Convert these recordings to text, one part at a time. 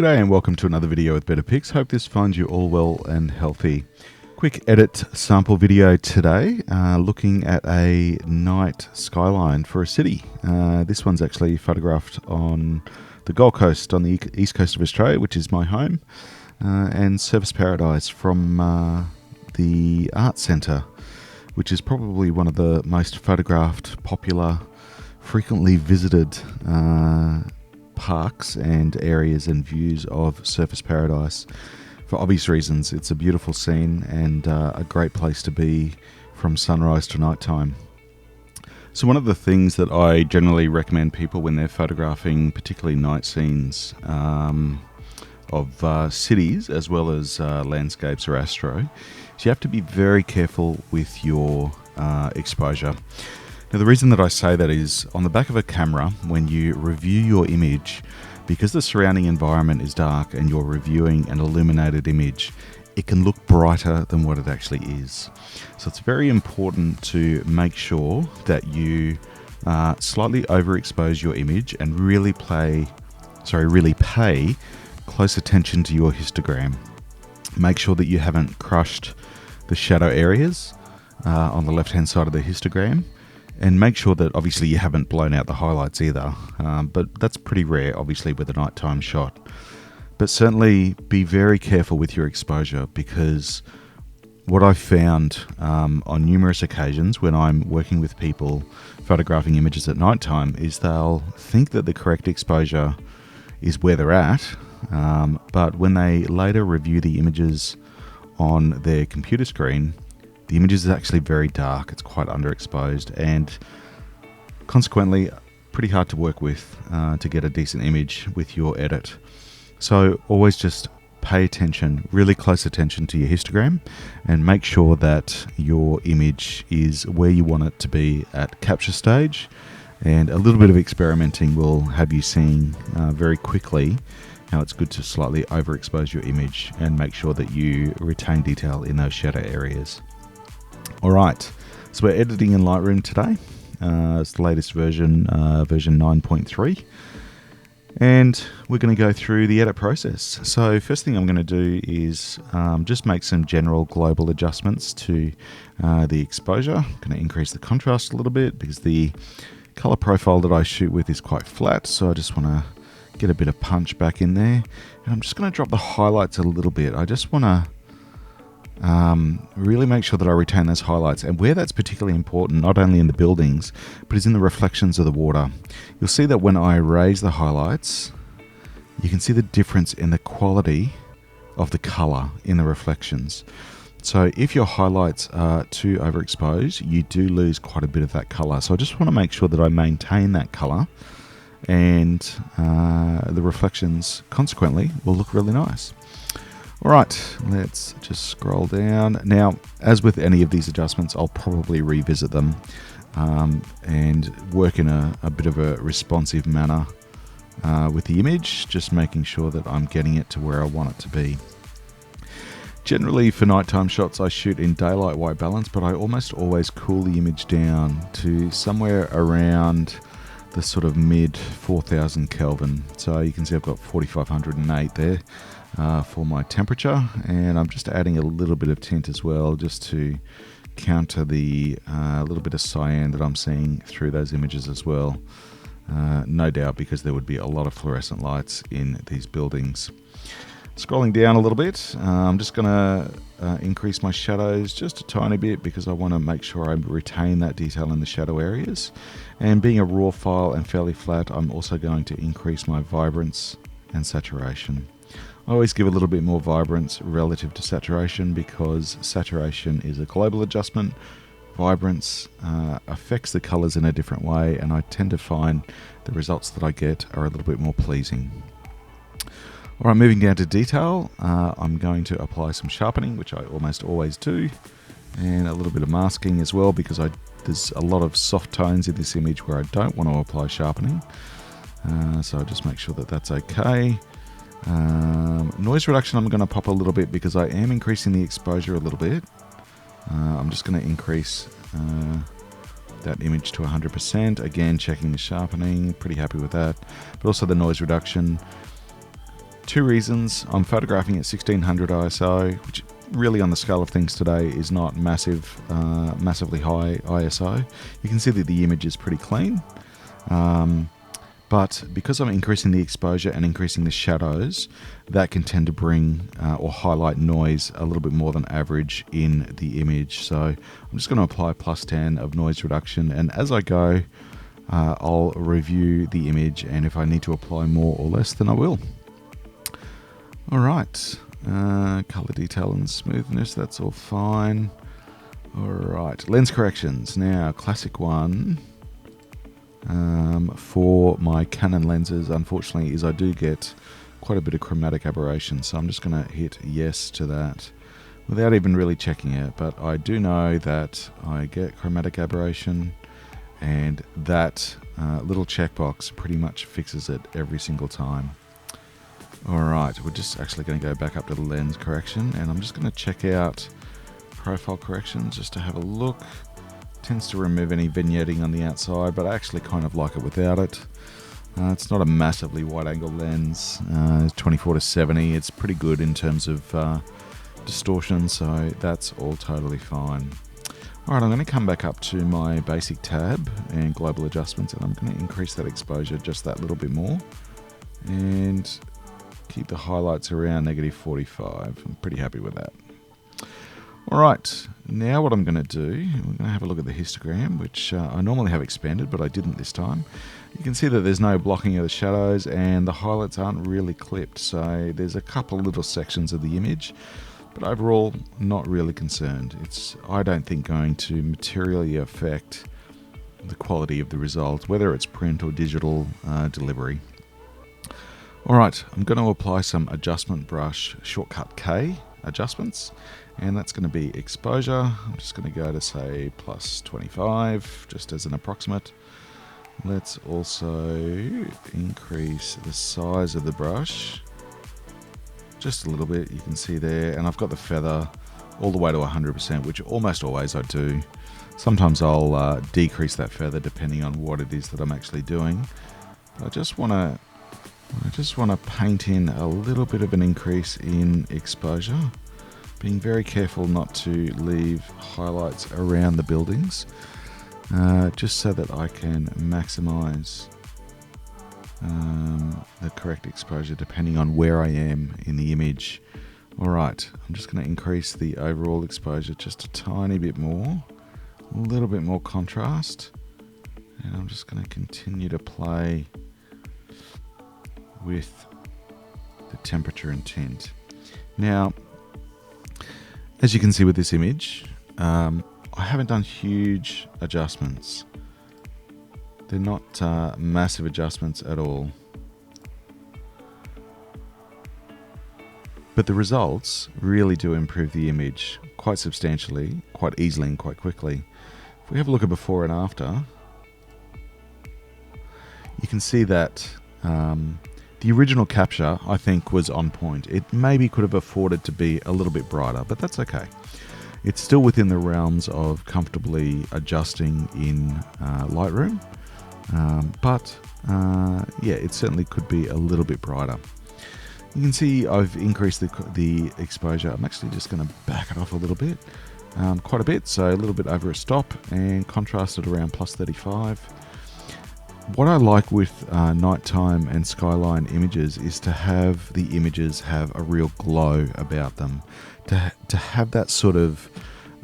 G'day and welcome to another video with Better Pics. Hope this finds you all well and healthy. Quick edit sample video today, looking at a night skyline for a city. This one's actually photographed on the Gold Coast on the east coast of Australia, which is my home, and Surfers Paradise from the Art Centre, which is probably one of the most photographed, popular, frequently visited parks and areas and views of Surfers Paradise. For obvious reasons, it's a beautiful scene and a great place to be from sunrise to nighttime. So one of the things that I generally recommend people when they're photographing particularly night scenes of cities as well as landscapes or astro is you have to be very careful with your exposure. Now, the reason that I say that is on the back of a camera, when you review your image, because the surrounding environment is dark and you're reviewing an illuminated image, it can look brighter than what it actually is. So it's very important to make sure that you slightly overexpose your image and really pay close attention to your histogram. Make sure that you haven't crushed the shadow areas on the left-hand side of the histogram. And make sure that obviously you haven't blown out the highlights either, but that's pretty rare obviously with a nighttime shot. But certainly be very careful with your exposure, because what I've found on numerous occasions when I'm working with people photographing images at nighttime is they'll think that the correct exposure is where they're at, but when they later review the images on their computer screen, the image is actually very dark, it's quite underexposed, and consequently pretty hard to work with to get a decent image with your edit. So always just pay attention, really close attention to your histogram, and make sure that your image is where you want it to be at capture stage. And a little bit of experimenting will have you seeing very quickly how it's good to slightly overexpose your image and make sure that you retain detail in those shadow areas. Alright, so we're editing in Lightroom today. It's the latest version, version 9.3. And we're going to go through the edit process. So first thing I'm going to do is just make some general global adjustments to the exposure. I'm going to increase the contrast a little bit because the color profile that I shoot with is quite flat. So I just want to get a bit of punch back in there. And I'm just going to drop the highlights a little bit. I just want to really make sure that I retain those highlights, and where that's particularly important, not only in the buildings, but is in the reflections of the water. You'll see that when I raise the highlights, you can see the difference in the quality of the color in the reflections. So if your highlights are too overexposed, you do lose quite a bit of that color. So I just want to make sure that I maintain that color, and the reflections consequently will look really nice. Alright, let's just scroll down. Now, as with any of these adjustments, I'll probably revisit them and work in a bit of a responsive manner with the image, just making sure that I'm getting it to where I want it to be. Generally, for nighttime shots, I shoot in daylight white balance, but I almost always cool the image down to somewhere around the sort of mid 4000 Kelvin. So you can see I've got 4508 there. For my temperature, and I'm just adding a little bit of tint as well, just to counter the little bit of cyan that I'm seeing through those images as well. No doubt, because there would be a lot of fluorescent lights in these buildings. Scrolling down a little bit, I'm just going to increase my shadows just a tiny bit, because I want to make sure I retain that detail in the shadow areas. And being a raw file and fairly flat, I'm also going to increase my vibrance and saturation. I always give a little bit more vibrance relative to saturation, because saturation is a global adjustment. Vibrance affects the colors in a different way, and I tend to find the results that I get are a little bit more pleasing. Alright, moving down to detail, I'm going to apply some sharpening, which I almost always do, and a little bit of masking as well, because there's a lot of soft tones in this image where I don't want to apply sharpening. So I'll just make sure that that's okay. Noise reduction I'm going to pop a little bit, because I am increasing the exposure a little bit. I'm just going to increase that image to 100%. Again, checking the sharpening, pretty happy with that. But also the noise reduction. Two reasons. I'm photographing at 1600 ISO, which really on the scale of things today is not massively high ISO. You can see that the image is pretty clean. But because I'm increasing the exposure and increasing the shadows, that can tend to bring or highlight noise a little bit more than average in the image. So I'm just going to apply +10 of noise reduction, and as I go, I'll review the image, and if I need to apply more or less, then I will. Alright, color detail and smoothness, that's all fine. Alright, lens corrections. Now, classic one for my Canon lenses, unfortunately, is I do get quite a bit of chromatic aberration, so I'm just going to hit yes to that without even really checking it. But I do know that I get chromatic aberration, and that little checkbox pretty much fixes it every single time. Alright, we're just actually going to go back up to the lens correction, and I'm just going to check out profile corrections just to have a look. Tends to remove any vignetting on the outside, but I actually kind of like it without it. It's not a massively wide angle lens, 24-70. It's pretty good in terms of distortion, so that's all totally fine. Alright, I'm going to come back up to my basic tab and global adjustments, and I'm going to increase that exposure just that little bit more, and keep the highlights around -45. I'm pretty happy with that. Alright, now what I'm going to do, we're going to have a look at the histogram, which I normally have expanded, but I didn't this time. You can see that there's no blocking of the shadows, and the highlights aren't really clipped, so there's a couple little sections of the image, but overall, not really concerned. It's, I don't think, going to materially affect the quality of the result, whether it's print or digital delivery. Alright, I'm going to apply some adjustment brush shortcut K adjustments, and that's going to be exposure. I'm just going to go to say +25 just as an approximate. Let's also increase the size of the brush just a little bit. You can see there, and I've got the feather all the way to 100%, which almost always I do. Sometimes I'll decrease that feather depending on what it is that I'm actually doing. But I just want to paint in a little bit of an increase in exposure, being very careful not to leave highlights around the buildings, just so that I can maximize the correct exposure depending on where I am in the image. Alright, I'm just going to increase the overall exposure just a tiny bit more, a little bit more contrast, and I'm just going to continue to play with the temperature and tint. Now, as you can see with this image, I haven't done huge adjustments. They're not massive adjustments at all. But the results really do improve the image quite substantially, quite easily and quite quickly. If we have a look at before and after, you can see that the original capture, I think, was on point. It maybe could have afforded to be a little bit brighter, but that's okay. It's still within the realms of comfortably adjusting in Lightroom, but yeah, it certainly could be a little bit brighter. You can see I've increased the exposure. I'm actually just going to back it off a little bit, quite a bit, so a little bit over a stop, and contrast it around +35. What I like with nighttime and skyline images is to have the images have a real glow about them, to have that sort of,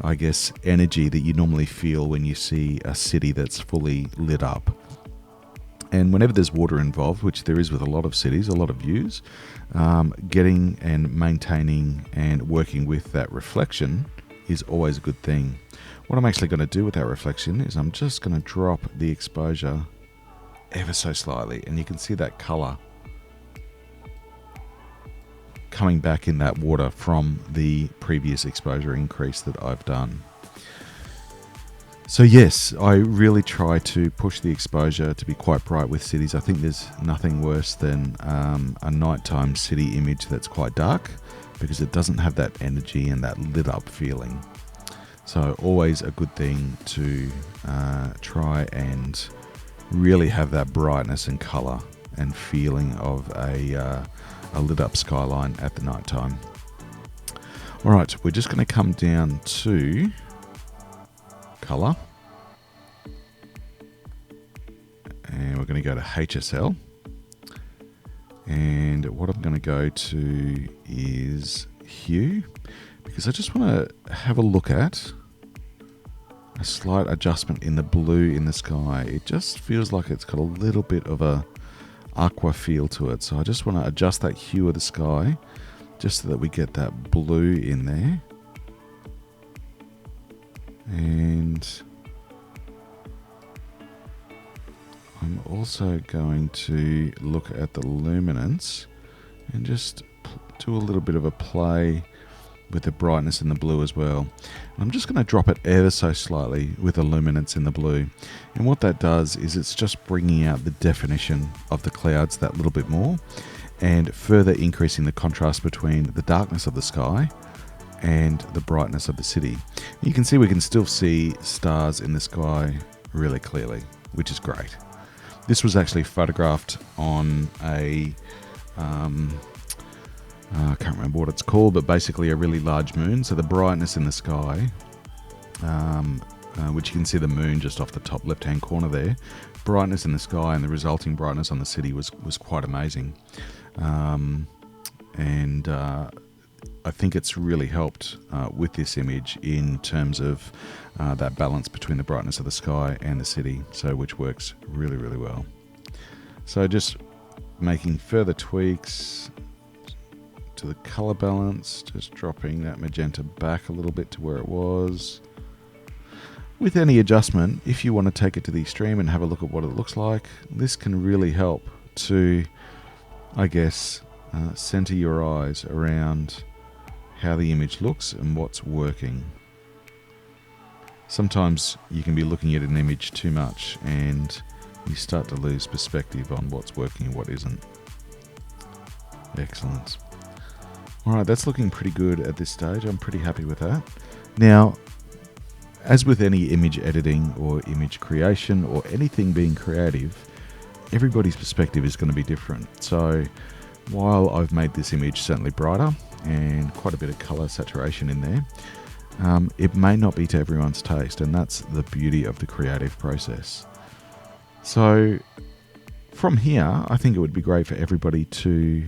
I guess, energy that you normally feel when you see a city that's fully lit up. And whenever there's water involved, which there is with a lot of cities, a lot of views, getting and maintaining and working with that reflection is always a good thing. What I'm actually going to do with that reflection is I'm just going to drop the exposure ever so slightly, and you can see that color coming back in that water from the previous exposure increase that I've done. So yes, I really try to push the exposure to be quite bright with cities. I think there's nothing worse than a nighttime city image that's quite dark, because it doesn't have that energy and that lit up feeling. So always a good thing to try and really have that brightness and color and feeling of a a lit up skyline at the night time. All right, we're just going to come down to color, and we're going to go to HSL, and what I'm going to go to is hue, because I just want to have a look at a slight adjustment in the blue in the sky. It just feels like it's got a little bit of a aqua feel to it, so I just want to adjust that hue of the sky just so that we get that blue in there. And I'm also going to look at the luminance and just do a little bit of a play with the brightness in the blue as well. And I'm just going to drop it ever so slightly with the luminance in the blue. And what that does is it's just bringing out the definition of the clouds that little bit more and further increasing the contrast between the darkness of the sky and the brightness of the city. You can see we can still see stars in the sky really clearly, which is great. This was actually photographed on a I can't remember what it's called, but basically a really large moon. So the brightness in the sky, which you can see the moon just off the top left-hand corner there, brightness in the sky and the resulting brightness on the city was quite amazing. I think it's really helped with this image in terms of that balance between the brightness of the sky and the city, so which works really, really well. So just making further tweaks to the color balance, just dropping that magenta back a little bit to where it was. With any adjustment, if you want to take it to the extreme and have a look at what it looks like, this can really help to, I guess, center your eyes around how the image looks and what's working. Sometimes you can be looking at an image too much and you start to lose perspective on what's working and what isn't. Excellent. Alright, that's looking pretty good at this stage. I'm pretty happy with that. Now, as with any image editing or image creation or anything being creative, everybody's perspective is going to be different. So while I've made this image certainly brighter and quite a bit of color saturation in there, it may not be to everyone's taste, and that's the beauty of the creative process. So from here, I think it would be great for everybody to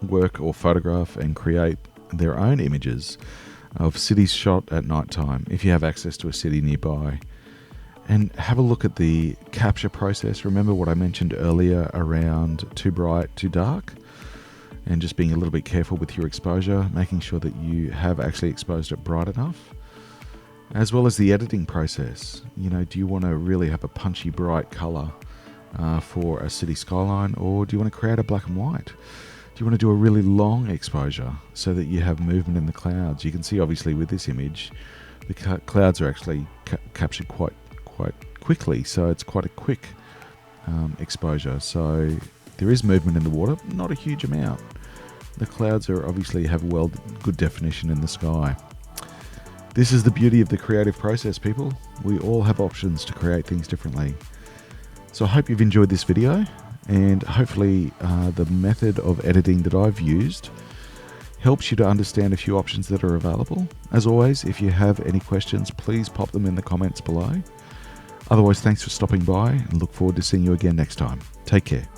work or photograph and create their own images of cities shot at night time, if you have access to a city nearby, and have a look at the capture process. Remember what I mentioned earlier around too bright, too dark, and just being a little bit careful with your exposure, making sure that you have actually exposed it bright enough, as well as the editing process. You know, do you want to really have a punchy bright color for a city skyline, or do you want to create a black and white? Do you want to do a really long exposure so that you have movement in the clouds? You can see obviously with this image, the clouds are actually captured quite quickly, so it's quite a quick exposure. So there is movement in the water, not a huge amount. The clouds are obviously have good definition in the sky. This is the beauty of the creative process, people. We all have options to create things differently. So I hope you've enjoyed this video, and hopefully the method of editing that I've used helps you to understand a few options that are available. As always, if you have any questions, please pop them in the comments below. Otherwise, thanks for stopping by, and look forward to seeing you again next time. Take care.